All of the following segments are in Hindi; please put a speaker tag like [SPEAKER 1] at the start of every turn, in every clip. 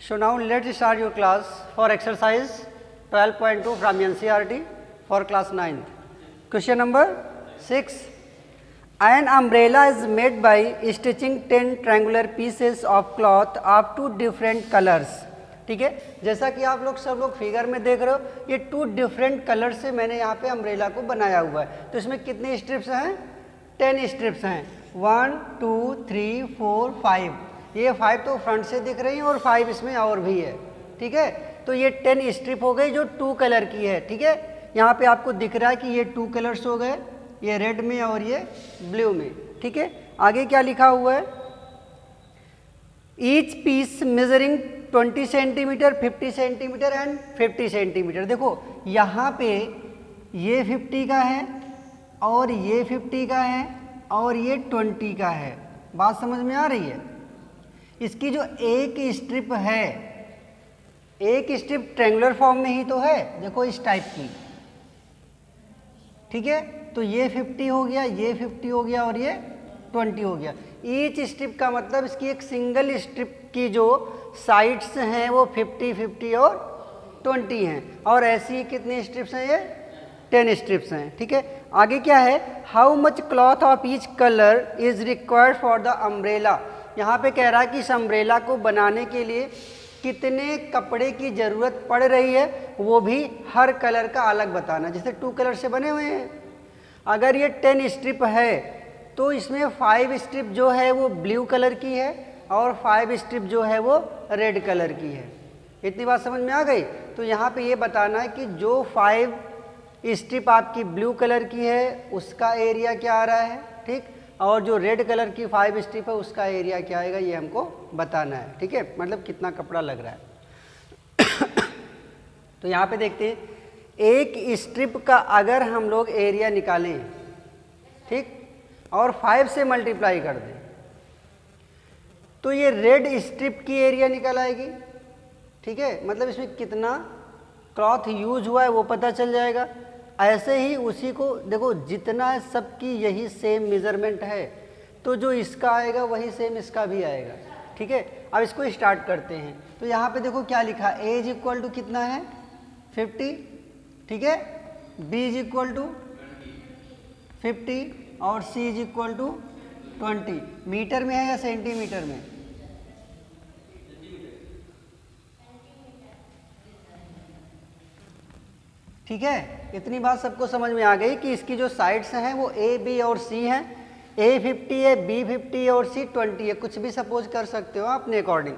[SPEAKER 1] So now let's start your class for exercise 12.2 from NCERT for class 9th. Question number 6. An umbrella is made by stitching 10 triangular pieces of cloth of 2 different colors. ठीक है, जैसा कि आप लोग सब लोग फिगर में देख रहे हो, ये 2 डिफरेंट कलर से मैंने यहाँ पे अम्ब्रेला को बनाया हुआ है। तो इसमें कितने स्ट्रिप्स हैं? 10 स्ट्रिप्स हैं। 1 2 3 4 5। ये 5 तो फ्रंट से दिख रही हैं और 5 इसमें और भी है। ठीक है, तो ये 10 स्ट्रिप हो गई जो 2 कलर की है। ठीक है, यहाँ पे आपको दिख रहा है कि ये 2 कलर्स हो गए, ये रेड में और ये ब्लू में। ठीक है, आगे क्या लिखा हुआ है? Each piece measuring 20 centimetre 50 centimetre and 50 centimetre. देखो यहाँ पे ये 50 का है और ये 50 का है और ये 20 का है। बात समझ में आ रही है? इसकी जो एक स्ट्रिप है, एक स्ट्रिप ट्रायंगुलर फॉर्म में ही तो है, देखो इस टाइप की। ठीक है, तो ये 50 हो गया, ये 50 हो गया और ये 20 हो गया। ईच स्ट्रिप का मतलब इसकी एक सिंगल स्ट्रिप की जो साइड्स हैं वो 50 50 और 20 हैं, और ऐसी कितनी स्ट्रिप्स हैं? ये 10 स्ट्रिप्स हैं। ठीक है, आगे क्या है? How much cloth of each colour is required for the umbrella. यहाँ पे कह रहा है कि इस अम्ब्रेला को बनाने के लिए कितने कपड़े की ज़रूरत पड़ रही है, वो भी हर कलर का अलग बताना। जैसे 2 कलर से बने हुए हैं, अगर ये 10 स्ट्रिप है तो इसमें 5 स्ट्रिप जो है वो ब्लू कलर की है और 5 स्ट्रिप जो है वो रेड कलर की है। इतनी बात समझ में आ गई? तो यहाँ पे ये बताना है कि जो 5 स्ट्रिप आपकी ब्लू कलर की है उसका एरिया क्या आ रहा है, ठीक, और जो रेड कलर की 5 स्ट्रिप है उसका एरिया क्या आएगा, ये हमको बताना है। ठीक है, मतलब कितना कपड़ा लग रहा है। तो यहाँ पे देखते हैं, एक स्ट्रिप का अगर हम लोग एरिया निकालें, ठीक, और 5 से मल्टीप्लाई कर दें तो ये रेड स्ट्रिप की एरिया निकल आएगी। ठीक है, मतलब इसमें कितना क्लॉथ यूज हुआ है वो पता चल जाएगा। ऐसे ही उसी को देखो, जितना है सबकी यही सेम मेजरमेंट है, तो जो इसका आएगा वही सेम इसका भी आएगा। ठीक है, अब इसको स्टार्ट करते हैं। तो यहाँ पे देखो क्या लिखा, ए इज इक्वल टू कितना है? 50। ठीक है, बी इज इक्वल टू 50 और सी इज इक्वल टू 20। मीटर में है या सेंटीमीटर में? ठीक है, इतनी बात सबको समझ में आ गई कि इसकी जो साइड्स हैं वो ए बी और सी हैं। ए 50 है, बी 50 है और सी 20 है। कुछ भी सपोज कर सकते हो अपने according.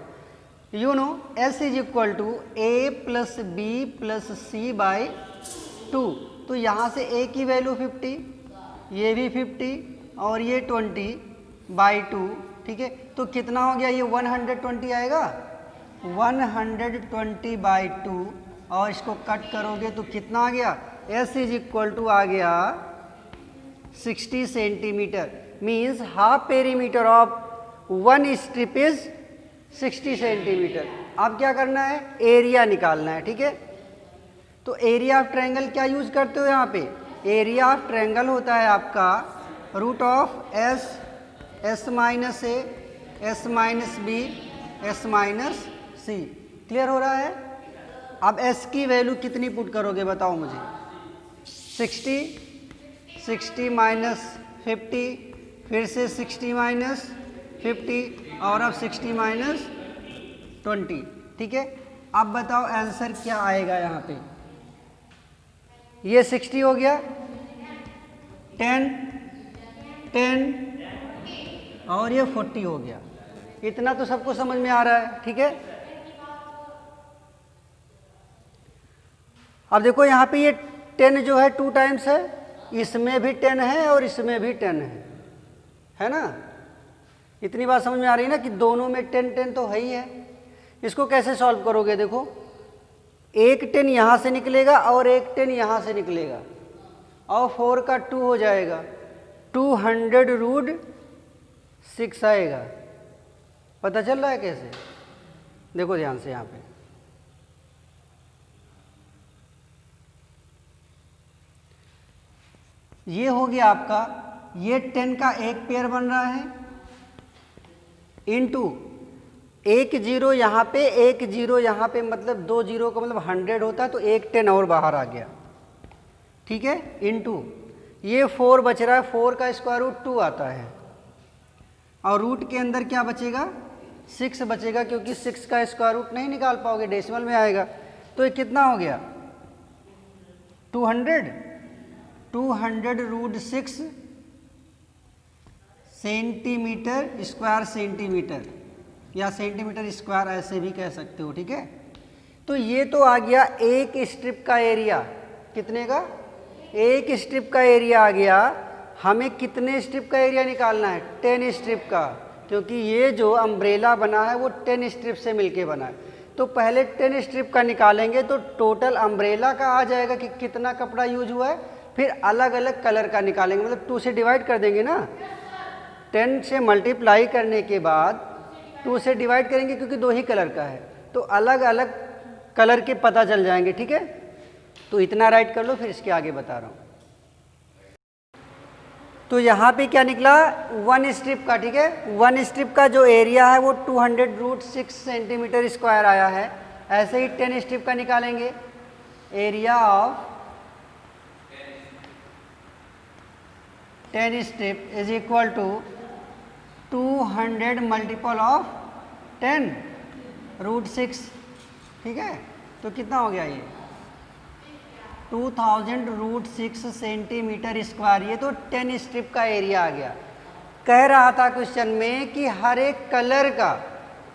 [SPEAKER 1] You know S is equal to A plus B plus C by 2। तो यहाँ से ए की वैल्यू 50, ये भी 50 और ये 20 बाई 2। ठीक है, तो कितना हो गया? ये 120 आएगा, 120 बाई 2, और इसको कट करोगे तो कितना आ गया? एस इज इक्वल टू आ गया 60 centimetre. Means half perimeter of 1 strip is 60 centimetre. अब क्या करना है? एरिया निकालना है। ठीक है, तो एरिया ऑफ ट्रायंगल क्या यूज करते हो यहाँ पे? एरिया ऑफ ट्रायंगल होता है आपका root of S, S minus A, S minus B, S minus C. Clear हो रहा है? अब s की वैल्यू कितनी पुट करोगे बताओ मुझे? 60, 60 माइनस 50, फिर से 60 माइनस 50 और अब 60 माइनस 20। ठीक है, अब बताओ आंसर क्या आएगा यहाँ पे? ये 60 हो गया, 10 10 और ये 40 हो गया। इतना तो सबको समझ में आ रहा है। ठीक है, अब देखो यहाँ पे ये 10 जो है 2 टाइम्स है, इसमें भी 10 है और इसमें भी 10 है ना? इतनी बात समझ में आ रही है ना कि दोनों में 10 10 तो है ही है। इसको कैसे सॉल्व करोगे? देखो, एक 10 यहाँ से निकलेगा और एक 10 यहाँ से निकलेगा और 4 का 2 हो जाएगा, 200 रूट 6 आएगा। पता चल रहा है कैसे? देखो ध्यान से यहाँ पे, ये हो गया आपका, ये 10 का एक पेयर बन रहा है इनटू एक जीरो यहाँ पे, एक जीरो यहाँ पे, मतलब 2 जीरो का मतलब 100 होता है, तो एक 10 और बाहर आ गया, ठीक है, इनटू ये 4 बच रहा है, 4 का स्क्वायर रूट 2 आता है, और रूट के अंदर क्या बचेगा, 6 बचेगा, क्योंकि 6 का स्क्वायर रूट नहीं निकाल पाओगे, डेसिमल में आएगा। तो ये कितना हो गया, 200 रूट 6 सेंटीमीटर स्क्वायर सेंटीमीटर, या सेंटीमीटर स्क्वायर ऐसे भी कह सकते हो, ठीक है। तो ये तो आ गया एक स्ट्रिप का एरिया, कितने का, एक स्ट्रिप का एरिया आ गया। हमें कितने स्ट्रिप का एरिया निकालना है, 10 स्ट्रिप का, क्योंकि ये जो अम्ब्रेला बना है वो 10 स्ट्रिप से मिलके बना है। तो पहले 10 स्ट्रिप का निकालेंगे तो टोटल अम्ब्रेला का आ जाएगा कि कितना कपड़ा यूज हुआ है, फिर अलग अलग कलर का निकालेंगे, मतलब 2 से डिवाइड कर देंगे ना, 10 से मल्टीप्लाई करने के बाद 2 से डिवाइड करेंगे, क्योंकि 2 ही कलर का है, तो अलग अलग कलर के पता चल जाएंगे, ठीक है। तो इतना राइट कर लो, फिर इसके आगे बता रहा हूँ। तो यहाँ पे क्या निकला, 1 स्ट्रिप का, ठीक है, 1 स्ट्रिप का जो एरिया है वो 200 रूट 6 सेंटीमीटर स्क्वायर आया है। ऐसे ही 10 स्ट्रिप का निकालेंगे, area of 10 strip is equal to 200 multiple of 10 root 6, ठीक है। तो कितना हो गया ये, 2000 रूट 6 सेंटीमीटर स्क्वायर। ये तो 10 स्ट्रिप का एरिया आ गया। कह रहा था क्वेश्चन में कि हर एक कलर का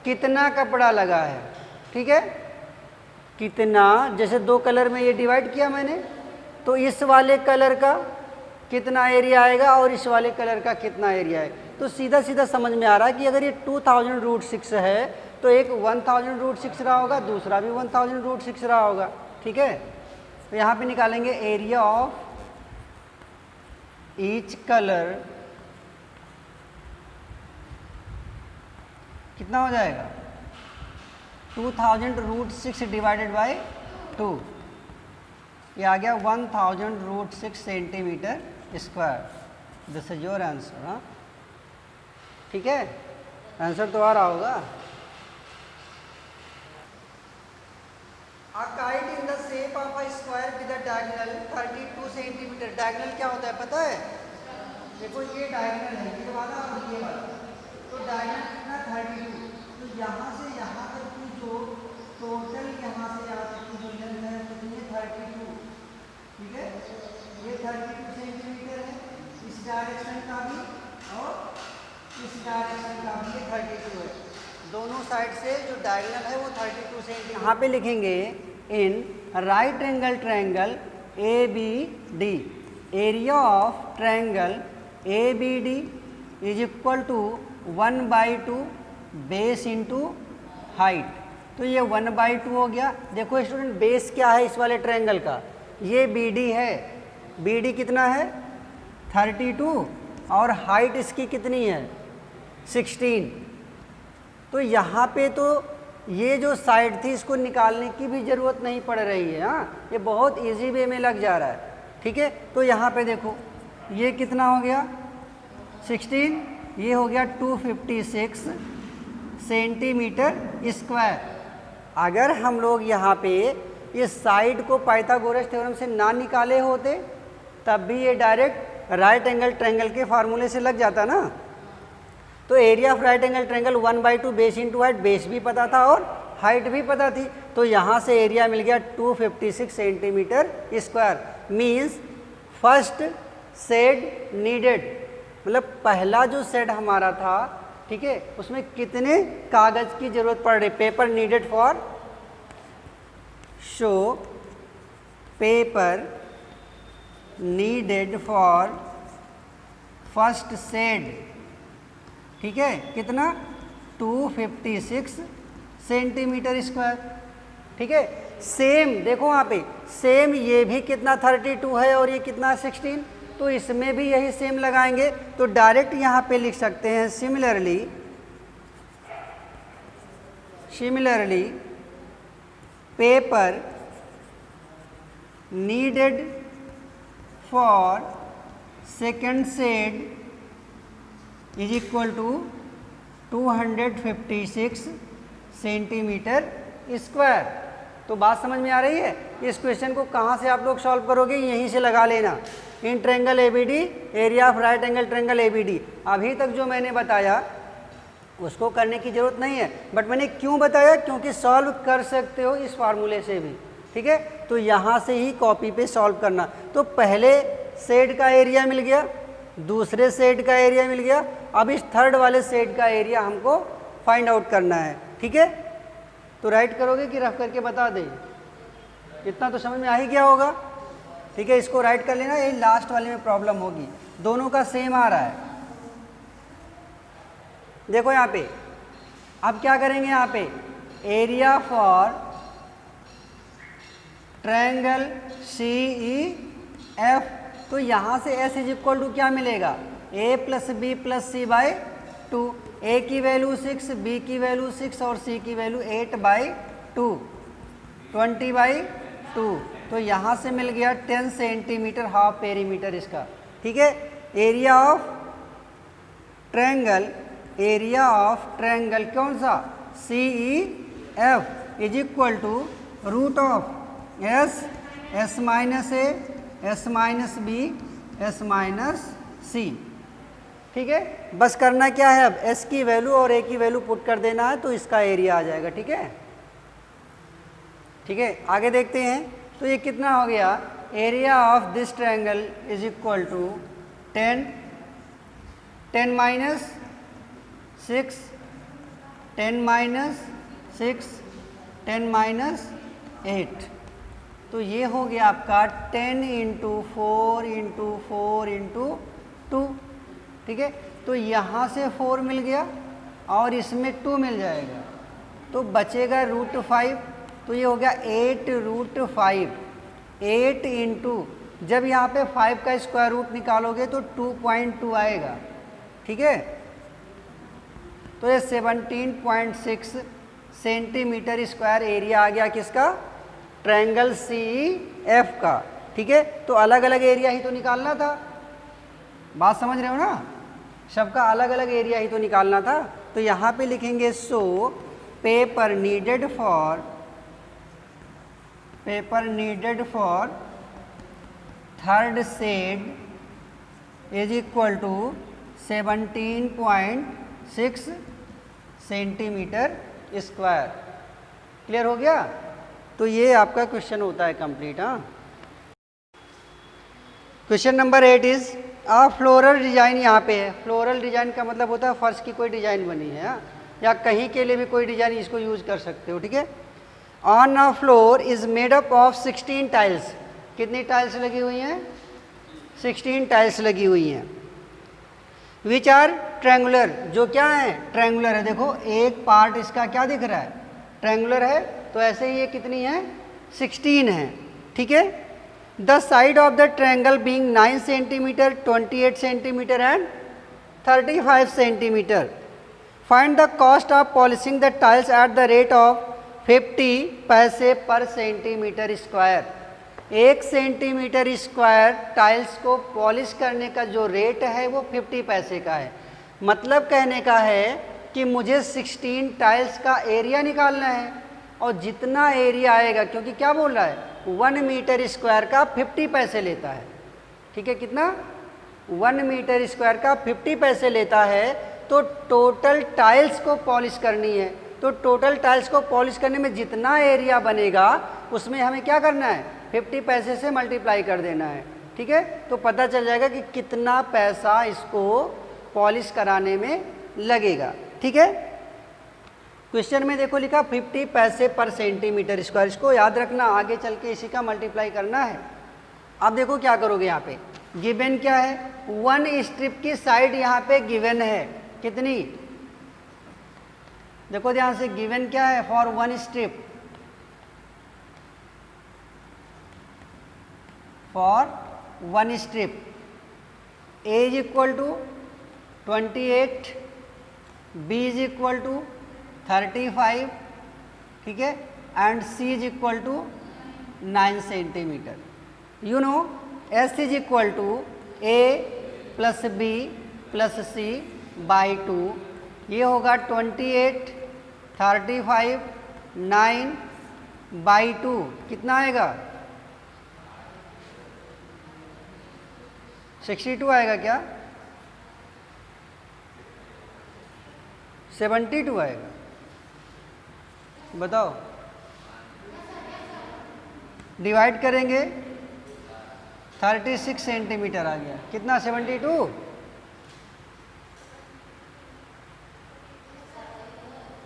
[SPEAKER 1] कितना कपड़ा लगा है, ठीक है, कितना, जैसे 2 कलर में ये डिवाइड किया मैंने, तो इस वाले कलर का कितना एरिया आएगा और इस वाले कलर का कितना एरिया है। तो सीधा सीधा समझ में आ रहा है कि अगर ये 2000 रूट 6 है तो एक 1000 रूट 6 रहा होगा, दूसरा भी 1000 रूट 6 रहा होगा, ठीक है। तो यहाँ पे निकालेंगे एरिया ऑफ ईच कलर, कितना हो जाएगा, 2000 रूट 6 डिवाइडेड बाय 2, ये आ गया 1000 root 6 centimetre square. This is your answer. हाँ, ठीक है, आंसर तो आ रहा होगा। A kite in the shape of a square with a diagonal 32 centimetre. Diagonal क्या होता है पता है, देखो ये डायगोनल है, ये वाला और ये वाला, तो डायगोनल कितना 32, तो यहाँ से यहाँ तक की जो टोटल यहाँ से यहाँ तक की जो लेंथ है कितनी है 32, ठीक है, ये 32 सेंटीमीटर है, इस डायरेक्शन का भी और इस डायरेक्शन का भी ये 32 है, दोनों साइड से जो डायगोनल है वो 32 सेंटीमीटर। यहाँ पे लिखेंगे in right angle triangle A B D, area of triangle A B D is equal to 1/2 base into height. तो ये 1/2 हो गया। देखो स्टूडेंट, बेस क्या है इस वाले ट्रायंगल का, ये बी डी है, बी डी कितना है 32 और हाइट इसकी कितनी है 16। तो यहाँ पे तो ये जो साइड थी इसको निकालने की भी ज़रूरत नहीं पड़ रही है। हाँ, ये बहुत इजी वे में लग जा रहा है, ठीक है। तो यहाँ पे देखो ये कितना हो गया 16, ये हो गया 256 सेंटीमीटर स्क्वायर। अगर हम लोग यहाँ पे इस साइड को पाइथागोरस थ्योरम से ना निकाले होते तब भी ये डायरेक्ट राइट एंगल ट्रायंगल के फार्मूले से लग जाता ना। तो area of right angle triangle 1/2 base into height, base भी पता था और हाइट भी पता थी, तो यहाँ से एरिया मिल गया 256 centimetre square. Means first shade needed, मतलब पहला जो शेड हमारा था, ठीक है, उसमें कितने कागज की जरूरत पड़ रही, paper needed for show, paper needed for first shade, ठीक है, कितना 256 सेंटीमीटर स्क्वायर, ठीक है। सेम देखो वहाँ पे, सेम ये भी कितना 32 है और ये कितना 16, तो इसमें भी यही सेम लगाएंगे। तो डायरेक्ट यहाँ पे लिख सकते हैं similarly paper needed for second shade is equal to 256 centimetre square. तो बात समझ में आ रही है। इस क्वेश्चन को कहाँ से आप लोग सॉल्व करोगे, यहीं से लगा लेना। In triangle ABD, area of right angle triangle ABD. अभी तक जो मैंने बताया उसको करने की जरूरत नहीं है, बट मैंने क्यों बताया, क्योंकि सॉल्व कर सकते हो इस फार्मूले से भी, ठीक है। तो यहाँ से ही कॉपी पे सॉल्व करना। तो पहले सेट का एरिया मिल गया, दूसरे सेट का एरिया मिल गया, अब इस थर्ड वाले सेट का एरिया हमको फाइंड आउट करना है, ठीक है। तो राइट करोगे कि रफ करके बता दें, इतना तो समझ में आ ही गया होगा, ठीक है। इसको राइट कर लेना, यही लास्ट वाले में प्रॉब्लम होगी, दोनों का सेम आ रहा है। देखो यहाँ पे अब क्या करेंगे, यहाँ पे एरिया फॉर ट्रायंगल CEF, तो यहाँ से S इज इक्वल टू क्या मिलेगा, A plus B plus C by 2। A की वैल्यू 6, B की वैल्यू 6 और C की वैल्यू 8/2, 20/2। तो यहाँ से मिल गया 10 सेंटीमीटर हाफ पेरीमीटर इसका, ठीक है। Area of triangle, area of triangle कौन सा, CEF is equal to root of S minus A, S minus B, S minus C, ठीक है। बस करना क्या है, अब S की वैल्यू और A की वैल्यू पुट कर देना है, तो इसका एरिया आ जाएगा, ठीक है। ठीक है, आगे देखते हैं। तो ये कितना हो गया, area of this triangle is equal to 10 minus 6, 10 minus 6, 10 minus 8। तो ये हो गया आपका 10 इंटू 4 इंटू 4 इंटू 2, ठीक है। तो यहाँ से 4 मिल गया और इसमें 2 मिल जाएगा, तो बचेगा √5। तो ये हो गया 8√5, 8 इंटू, जब यहाँ पे 5 का स्क्वायर रूट निकालोगे तो 2.2 आएगा, ठीक है। तो ये 17.6 सेंटीमीटर स्क्वायर एरिया आ गया किसका, ट्रायंगल CEF का, ठीक है। तो अलग अलग एरिया ही तो निकालना था, बात समझ रहे हो ना, सबका अलग अलग एरिया ही तो निकालना था। तो यहाँ पे लिखेंगे so paper needed for third set is equal to 17.6 centimetre square. Clear हो गया। तो ये आपका क्वेश्चन होता है कंप्लीट। हाँ, question number 8 is a floral design यहाँ पे है। फ्लोरल डिजाइन का मतलब होता है फर्श की कोई डिजाइन बनी है, हाँ? या कहीं के लिए भी कोई डिजाइन इसको यूज कर सकते हो, ठीक है। On a floor is made up of 16 tiles. कितनी टाइल्स लगी हुई हैं, 16 टाइल्स लगी हुई हैं। विच आर ट्रायंगुलर, जो क्या है, ट्रायंगुलर है। देखो एक पार्ट इसका क्या दिख रहा है, ट्रायंगुलर है, तो ऐसे ही ये कितनी है, 16 है, ठीक है। The side of the triangle being 9 centimetre, 28 centimetre and 35 centimetre. Find the cost of polishing the tiles at the rate of 50 पैसे पर centimetre square. 1 centimetre square tiles को पॉलिश करने का जो रेट है वो 50 पैसे का है। मतलब कहने का है कि मुझे 16 टाइल्स का एरिया निकालना है, और जितना एरिया आएगा, क्योंकि क्या बोल रहा है, 1 मीटर स्क्वायर का 50 पैसे लेता है, ठीक है। कितना, 1 मीटर स्क्वायर का 50 पैसे लेता है। तो टोटल टाइल्स को पॉलिश करनी है, तो टोटल टाइल्स को पॉलिश करने में जितना एरिया बनेगा उसमें हमें क्या करना है, 50 पैसे से मल्टीप्लाई कर देना है, ठीक है। तो पता चल जाएगा कि कितना पैसा इसको पॉलिश कराने में लगेगा, ठीक है। क्वेश्चन में देखो लिखा 50 पैसे पर सेंटीमीटर स्क्वायर। इसको याद रखना, आगे चल के इसी का मल्टीप्लाई करना है। अब देखो क्या करोगे, यहाँ पे गिवन क्या है, 1 स्ट्रिप की साइड यहाँ पे गिवन है, कितनी, देखो ध्यान से, गिवन क्या है, for 1 strip, for 1 strip A is equal to 28, B is equal to 35, ठीक है, and C is equal to 9 centimetre. You know S is equal to A plus B plus C by 2। ये होगा 28, 35 9 बाई 2 कितना आएगा? 62 आएगा क्या? 72 आएगा? बताओ। डिवाइड करेंगे 36 सेंटीमीटर आ गया। कितना? 72।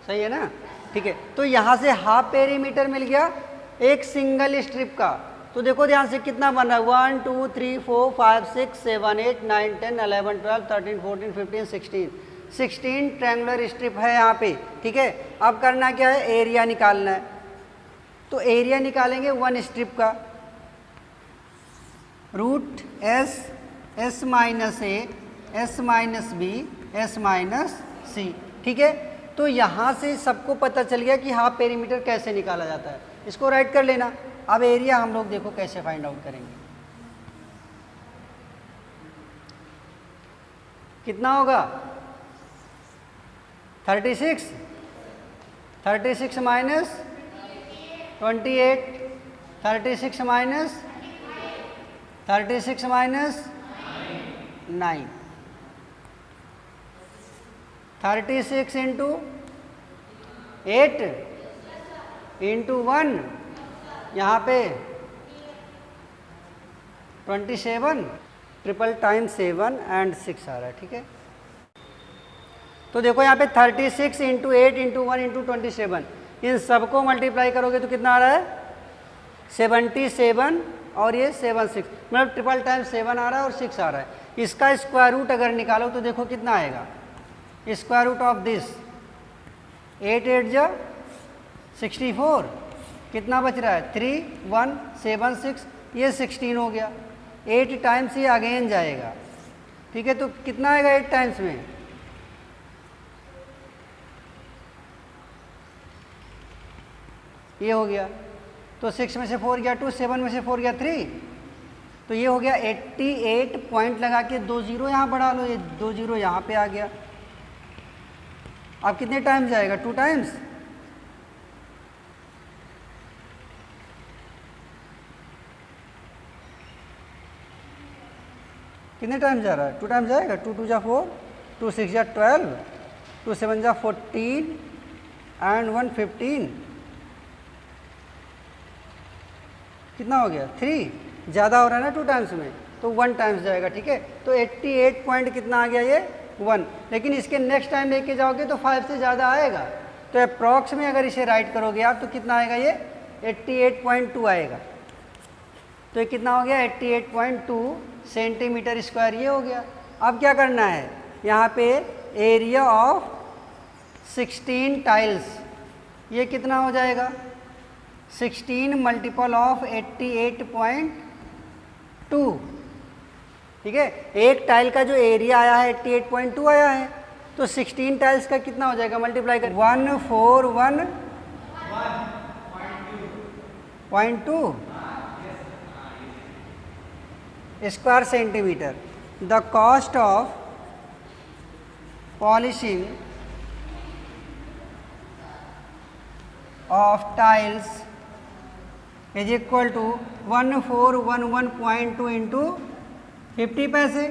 [SPEAKER 1] सही है ना? ठीक है, तो यहाँ से हाफ पेरीमीटर मिल गया एक सिंगल स्ट्रिप का। तो देखो ध्यान से कितना बन रहा है, 1 2 3 4 5 6 7 8 9 10 11 12 13 14 15 16 ट्रायंगुलर स्ट्रिप है यहाँ पे। ठीक है, अब करना क्या है, एरिया निकालना है। तो एरिया निकालेंगे वन स्ट्रिप का, root S, S minus A, S minus B, S minus C. ठीक है, तो यहाँ से सबको पता चल गया कि हाफ पेरीमीटर कैसे निकाला जाता है। इसको राइट कर लेना। अब एरिया हम लोग देखो कैसे फाइंड आउट करेंगे। कितना होगा? 36 माइनस 28, 36 माइनस 9, 36 इंटू 8 इंटू 1, यहाँ पे 27, ट्रिपल टाइम 7 एंड 6 आ रहा है। ठीक है, तो देखो यहाँ पे 36 इंटू 8 इंटू 1 इंटू 27, इन सबको मल्टीप्लाई करोगे तो कितना आ रहा है? 77 और ये 7 6, मतलब ट्रिपल टाइम 7 आ रहा है और 6 आ रहा है। इसका स्क्वायर रूट अगर निकालो तो देखो कितना आएगा। स्क्वायर रूट ऑफ दिस 8 8 जा 64, कितना बच रहा है? 3 1 7 6, ये 16 हो गया। 8 टाइम्स ये अगेन जाएगा। ठीक है, तो कितना आएगा 8 टाइम्स में? ये हो गया। तो 6 में से 4 गया 2, 7 में से 4 गया 3, तो ये हो गया 88 पॉइंट लगा के 2 0 यहाँ बढ़ा लो, ये 2 0 यहाँ पे आ गया। अब कितने टाइम्स जाएगा? 2 टाइम्स। कितने टाइम्स जा रहा है? 2 टाइम्स जाएगा। 2 2 जा 4, 2 6 जा 12, 2 7 जा 14 एंड 1 15, कितना हो गया? 3। ज़्यादा हो रहा है ना 2 टाइम्स में, तो 1 टाइम्स जाएगा। ठीक है, तो 88 पॉइंट कितना आ गया? ये 1। लेकिन इसके नेक्स्ट टाइम लेके जाओगे तो 5 से ज़्यादा आएगा। तो अप्रॉक्स में अगर इसे राइट करोगे आप तो कितना आएगा? ये 88.2 आएगा। तो ये कितना हो गया? 88.2 सेंटीमीटर स्क्वायर ये हो गया। अब क्या करना है, यहाँ पे एरिया ऑफ 16 टाइल्स, ये कितना हो जाएगा? 16 मल्टीपल ऑफ 88.2। ठीक है, एक टाइल का जो एरिया आया है 88.2 आया है, तो 16 टाइल्स का कितना हो जाएगा? मल्टीप्लाई कर 141.2 square centimetre. The cost of polishing of tiles is equal to 1411.2 into 50 paise.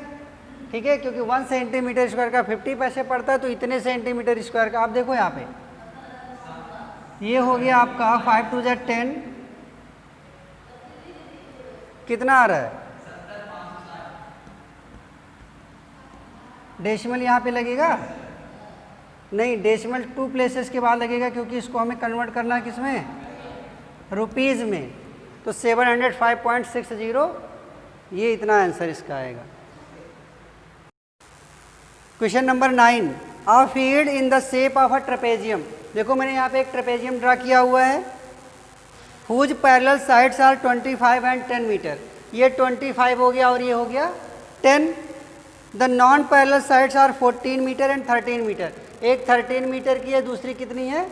[SPEAKER 1] ठीक है, क्योंकि 1 सेंटीमीटर स्क्वायर का 50 पैसे पड़ता है, तो इतने सेंटीमीटर स्क्वायर का आप देखो यहाँ पे ये हो गया आपका 5 2 जा 10, कितना आ रहा है? डेसिमल यहाँ पे लगेगा? नहीं, डेसिमल 2 प्लेसेस के बाद लगेगा, क्योंकि इसको हमें कन्वर्ट करना है किसमें? रुपीज़ में। तो 705.60, ये इतना आंसर इसका आएगा। Question number 9, a field in the shape of a trapezium. देखो मैंने यहाँ पे एक ट्रेपेजियम ड्रा किया हुआ है, whose parallel sides are 25 and 10 metre. ये 25 हो गया और ये हो गया 10। The non parallel sides are 14 metre and 13 metre. एक 13 मीटर की है, दूसरी कितनी है?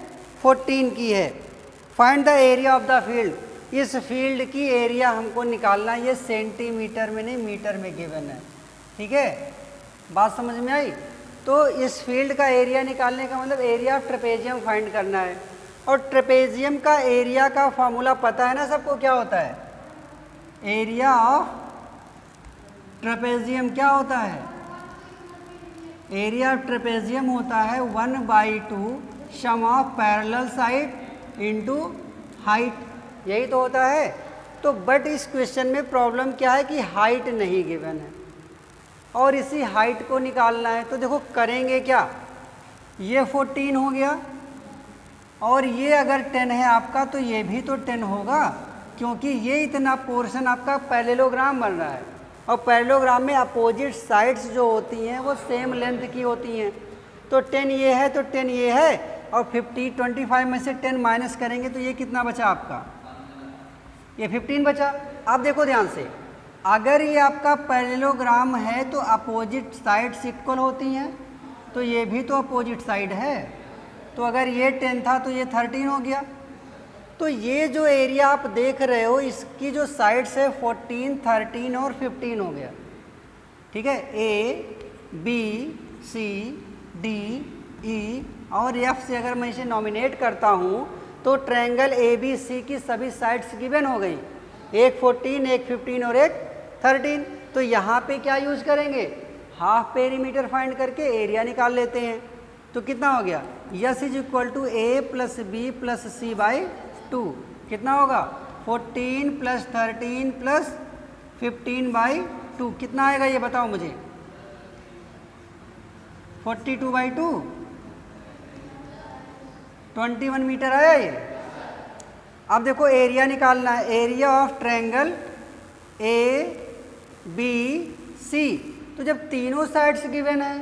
[SPEAKER 1] 14 की है। Find the area of the field. इस फील्ड की एरिया हमको निकालना है, ये सेंटीमीटर में नहीं मीटर में गिवन है। ठीक है, बात समझ में आई? तो इस फील्ड का एरिया निकालने का मतलब एरिया ऑफ ट्रेपेजियम फाइंड करना है। और ट्रेपेजियम का एरिया का फॉर्मूला पता है ना सबको, क्या होता है? एरिया ऑफ ट्रेपेजियम क्या होता है? एरिया ऑफ ट्रेपेजियम होता है 1/2 sum of parallel side into height, यही तो होता है। तो बट इस क्वेश्चन में प्रॉब्लम क्या है कि हाइट नहीं गिवन है और इसी हाइट को निकालना है। तो देखो करेंगे क्या, ये 14 हो गया और ये अगर 10 है आपका तो ये भी तो 10 होगा, क्योंकि ये इतना पोर्शन आपका पैरेललोग्राम बन रहा है और पैरेललोग्राम में अपोजिट साइड्स जो होती हैं वो सेम लेंथ की होती हैं। तो 10 ये है तो 10 ये है और 25 में से 10 माइनस करेंगे तो ये कितना बचा आपका? ये 15 बचा। अब देखो ध्यान से, अगर ये आपका पैरेललोग्राम है तो अपोजिट साइड्स इक्वल होती हैं, तो ये भी तो अपोजिट साइड है। तो अगर ये 10 था तो ये 13 हो गया। तो ये जो एरिया आप देख रहे हो इसकी जो साइड्स है 14, 13 और 15 हो गया। ठीक है, ए बी सी डी ई और एफ से अगर मैं इसे नॉमिनेट करता हूँ तो ट्रायंगल ए बी सी की सभी साइड्स गिवन हो गई, एक 14, एक 15 और एक 13। तो यहाँ पे क्या यूज करेंगे? हाफ पेरीमीटर फाइंड करके एरिया निकाल लेते हैं। तो कितना हो गया? S is equal to A plus B plus C by 2। कितना होगा? 14 प्लस 13 प्लस 15/2। कितना आएगा ये बताओ मुझे? 42/2, 21 मीटर आया ये। अब देखो एरिया निकालना है, area of triangle A B C. तो जब तीनों साइड्स गिवन है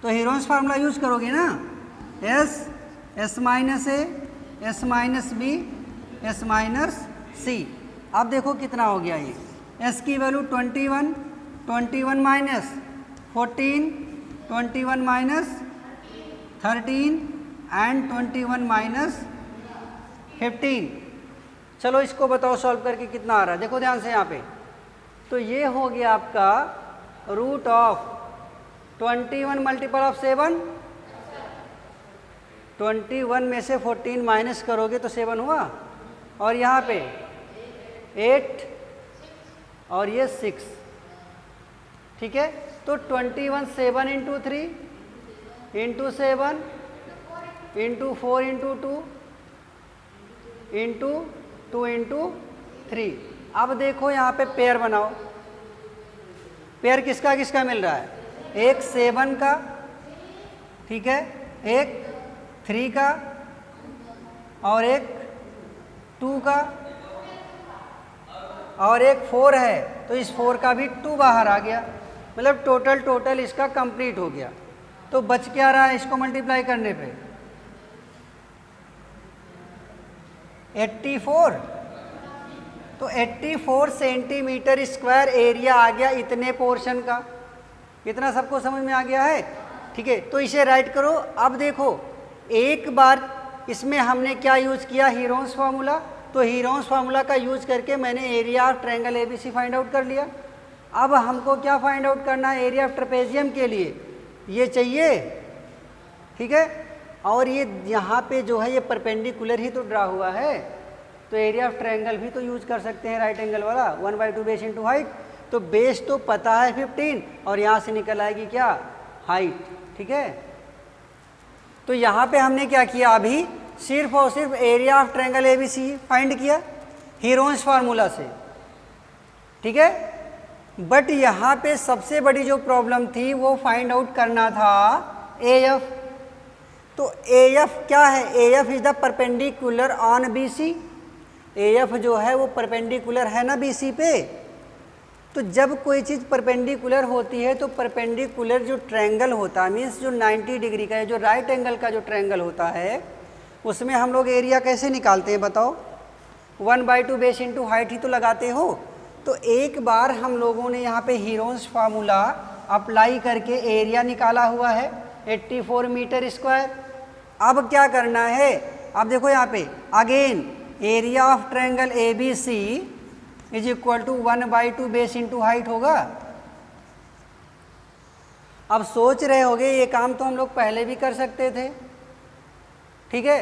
[SPEAKER 1] तो हीरोन्स फार्मूला यूज करोगे ना, S S minus A S minus B S minus C. अब देखो कितना हो गया ये, एस की value 21, 21 minus 14, 21 minus 13 and 21 minus 15। चलो इसको बताओ सॉल्व करके कितना आ रहा है, देखो ध्यान से यहाँ पे। तो ये हो गया आपका रूट ऑफ 21 मल्टीपल ऑफ 7, 21 में से 14 माइनस करोगे तो 7 हुआ और यहाँ पे 8 और ये 6। ठीक है, तो 21 7 into 3 into 7 into 4 into 2 into 2 into 3। अब देखो यहाँ पे पेयर बनाओ, पेयर किसका किसका मिल रहा है? एक 7 का, ठीक है, एक 3 का और एक 2 का और एक 4 है, तो इस 4 का भी 2 बाहर आ गया, मतलब टोटल इसका कंप्लीट हो गया। तो बच क्या रहा है इसको मल्टीप्लाई करने पे? 84। तो 84 सेंटीमीटर स्क्वायर एरिया आ गया इतने पोर्शन का। इतना सबको समझ में आ गया है? ठीक है, तो इसे राइट करो। अब देखो एक बार इसमें हमने क्या यूज किया? Heron's formula. तो हीरोन्स फार्मूला का यूज करके मैंने area of triangle ABC find out कर लिया। अब हमको क्या फाइंड आउट करना है? एरिया ऑफ ट्रेपेजियम के लिए ये चाहिए, ठीक है, और ये यहाँ पे जो है ये परपेंडिकुलर ही तो ड्रा हुआ है, तो एरिया ऑफ ट्रायंगल भी तो यूज कर सकते हैं, राइट एंगल वाला, 1/2 बेस इंटू हाइट। तो बेस तो पता है 15 और यहाँ से निकल आएगी क्या? हाइट। ठीक है, तो यहाँ पे हमने क्या किया? अभी सिर्फ और सिर्फ area of triangle ABC find किया हीरोन्स फार्मूला से, ठीक है। बट यहाँ पे सबसे बड़ी जो प्रॉब्लम थी वो फाइंड आउट करना था एएफ। तो एएफ क्या है? AF is the perpendicular on BC. AF जो है वो परपेंडिकुलर है ना बीसी पे। तो जब कोई चीज़ परपेंडिकुलर होती है तो परपेंडिकुलर जो ट्रायंगल होता है, मीन्स जो 90 डिग्री का है, जो राइट एंगल का जो ट्रायंगल होता है, उसमें हम लोग एरिया कैसे निकालते हैं बताओ? 1/2 बेस इंटू हाइट ही तो लगाते हो। तो एक बार हम लोगों ने यहाँ पे हीरोन्स फार्मूला अप्लाई करके एरिया निकाला हुआ है 84 मीटर स्क्वायर। अब क्या करना है? अब देखो यहाँ पे again area of triangle A B C is equal to 1/2 base into height होगा। अब सोच रहे होगे ये काम तो हम लोग पहले भी कर सकते थे, ठीक है,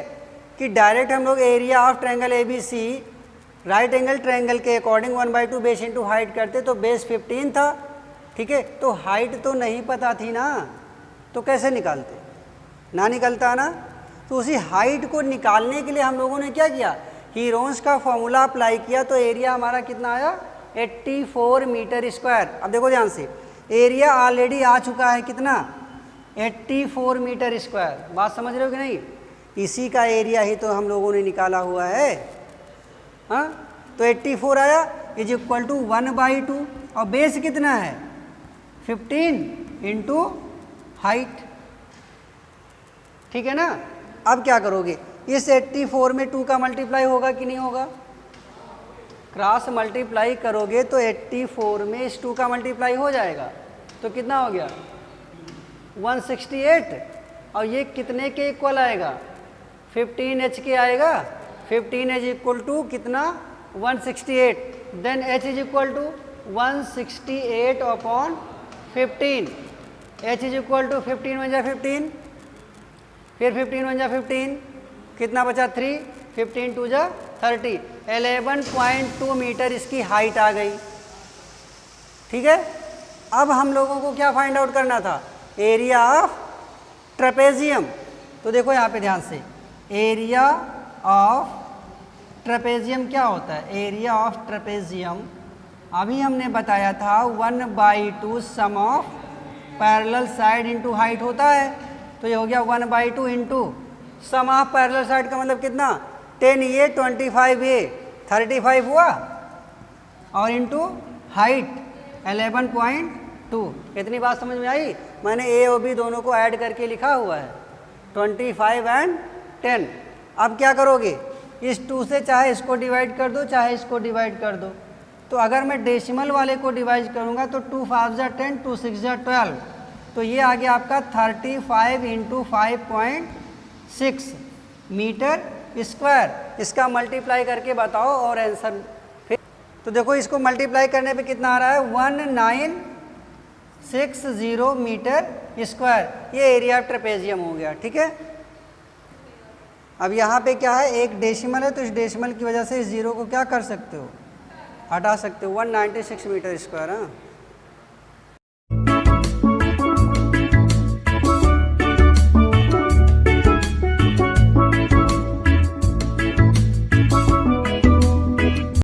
[SPEAKER 1] कि डायरेक्ट हम लोग area of triangle A B C right angle triangle के अकॉर्डिंग 1/2 बेस इंटू हाइट करते तो बेस 15 था, ठीक है, तो हाइट तो नहीं पता थी ना, तो कैसे निकालते, ना निकलता ना। तो उसी हाइट को निकालने के लिए हम लोगों ने क्या किया, हीरोन्स का फॉर्मूला अप्लाई किया, तो एरिया हमारा कितना आया 84 मीटर स्क्वायर। अब देखो ध्यान से, एरिया ऑलरेडी आ चुका है कितना 84 मीटर स्क्वायर, बात समझ रहे हो कि नहीं, इसी का एरिया ही तो हम लोगों ने निकाला हुआ है। हाँ, तो 84 आया इज इक्वल टू 1/2 और बेस कितना है 15 इंटू हाइट, ठीक है ना। अब क्या करोगे, इस 84 में 2 का मल्टीप्लाई होगा कि नहीं होगा, क्रॉस मल्टीप्लाई करोगे तो 84 में इस 2 का मल्टीप्लाई हो जाएगा, तो कितना हो गया 168, और ये कितने के इक्वल आएगा 15H के आएगा, 15H इक्वल टू कितना 168, then H is equal to 168 upon 15, H is equal to 15 बन जा 15, फिर 15 बन जा 15, कितना बचा 3, 15 टू जा 30, 11.2 मीटर इसकी हाइट आ गई, ठीक है। अब हम लोगों को क्या फाइंड आउट करना था, एरिया ऑफ ट्रेपेजियम। तो देखो यहाँ पे ध्यान से, एरिया ऑफ ट्रेपेजियम क्या होता है, एरिया ऑफ ट्रेपेजियम अभी हमने बताया था 1/2 sum of parallel side into height होता है, तो ये हो गया 1/2 into sum of parallel side का मतलब कितना 10 ये 25 ये 35 हुआ, और इंटू हाइट 11.2। इतनी बात समझ में आई, मैंने ए और बी दोनों को ऐड करके लिखा हुआ है 25 एंड 10। अब क्या करोगे, इस 2 से चाहे इसको डिवाइड कर दो चाहे इसको डिवाइड कर दो, तो अगर मैं डेसिमल वाले को डिवाइड करूंगा तो 2 5 जा 10, 2 6 जा 12, तो ये आ गया आपका 35 इंटू 5.6 मीटर स्क्वायर। इसका मल्टीप्लाई करके बताओ और आंसर फिर। तो देखो इसको मल्टीप्लाई करने पे कितना आ रहा है 1960 मीटर स्क्वायर, ये एरिया ऑफ ट्रेपेजियम हो गया, ठीक है। अब यहाँ पे क्या है, एक डेसिमल है, तो इस डेसिमल की वजह से इस जीरो को क्या कर सकते हो, हटा सकते हो, 196 मीटर स्क्वायर। हाँ,